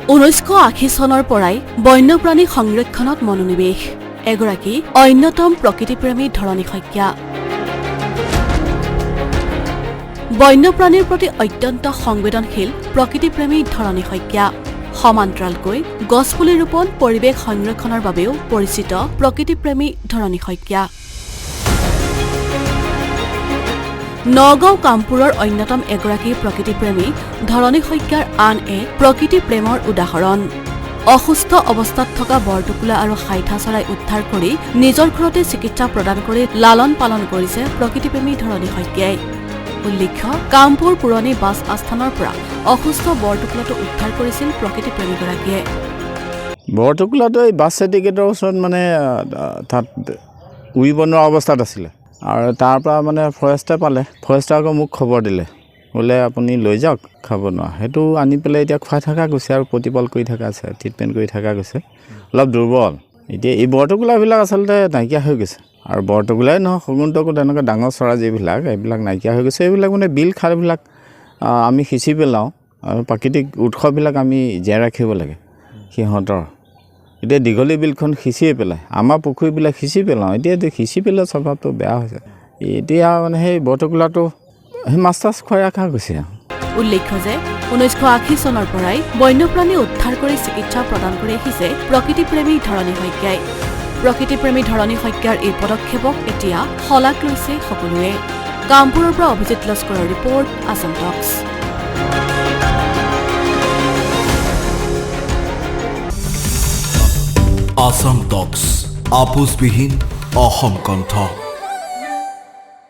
1980 চনৰ পৰাই বন্যপ্ৰাণী সংৰক্ষণত মনোনিৱেশ এগৰাকী অন্যতম প্ৰকৃতিপ্ৰেমী ধৰণী শইকীয়া বন্যপ্ৰাণীৰ প্ৰতি অত্যন্ত সংবেদনশীল প্ৰকৃতিপ্ৰেমী ধৰণী শইকীয়া সমান্তৰালকৈ গছপুলি ৰোপণ পৰিৱেশ সংৰক্ষণৰ বাবেও পৰিচিত প্ৰকৃতিপ্ৰেমী ধৰণী শইকীয়া নগাঁও কামপুৰৰ অন্যতম এগৰাকী প্ৰকৃতিপ্ৰেমী ধৰণী শইকীয়াৰ আন এক প্ৰকৃতি প্ৰেমৰ উদাহৰণ অসুস্থ অৱস্থাত থকা বৰটোকোলা আৰু হাইঠা চৰাই উদ্ধাৰ কৰি নিজৰ ঘৰতে চিকিৎসা প্ৰদান কৰি লালন পালন কৰিছে প্ৰকৃতিপ্ৰেমী ধৰণী শইকীয়াই উল্লেখ্য কামপুৰ পুৰণি বাছ আস্থানৰ পৰা অসুস্থ বৰটোকোলাটো উদ্ধাৰ কৰিছিল প্ৰকৃতিপ্ৰেমীগৰাকীয়ে বৰটোকোলাটো এই বাছ টিকেটৰ ওচৰত মানে তাত উই বনোৱা অৱস্থাত আছিলে আৰু তাৰ পৰা মানে ফৰেষ্টাৰ পালে ফৰেষ্টাৰ আকৌ মোক খবৰ দিলে বোলে আপুনি লৈ যাওক খাব নোৱাৰা সেইটো আনি পেলাই এতিয়া খুৱাই থকা গৈছে আৰু প্ৰতিপাল কৰি থকা আছে ট্ৰিটমেণ্ট কৰি থকা গৈছে অলপ দুৰ্বল এতিয়া এই বৰটোকোলাবিলাক আচলতে নাইকিয়া হৈ গৈছে আৰু বৰটোকোলাই নহয় শগুনটোকো তেনেকুৱা ডাঙৰ চৰাই যিবিলাক এইবিলাক নাইকিয়া হৈ গৈছে এইবিলাক মানে বিল খালবিলাক আমি সিঁচি পেলাওঁ আৰু প্ৰাকৃতিক উৎসবিলাক আমি জীয়াই ৰাখিব লাগে সিহঁতৰ এতিয়া দীঘলী বিলখন সিঁচিয়ে পেলায় আমাৰ পুখুৰীবিলাক সিঁচি পেলাওঁ এতিয়া সিঁচি পেলোৱা স্বভাৱটো বেয়া হৈছে এতিয়া মানে সেই বৰটোকোলাটো সেই মাছ চাছ খুৱাই ৰখা গৈছে উল্লেখ্য যে 1980 চনৰ পৰাই বন্যপ্ৰাণী উদ্ধাৰ কৰি চিকিৎসা প্ৰদান কৰি আহিছে প্ৰকৃতিপ্ৰেমী ধৰণী শইকীয়াই প্ৰকৃতিপ্ৰেমী ধৰণী শইকীয়াৰ এই পদক্ষেপক এতিয়া শলাগ লৈছে সকলোৱে কামপুৰৰ পৰা অভিজিত লস্কৰৰ ৰিপৰ্ট আছাম টক্স আছাম টক্স আপোচবিহীন অসম কণ্ঠ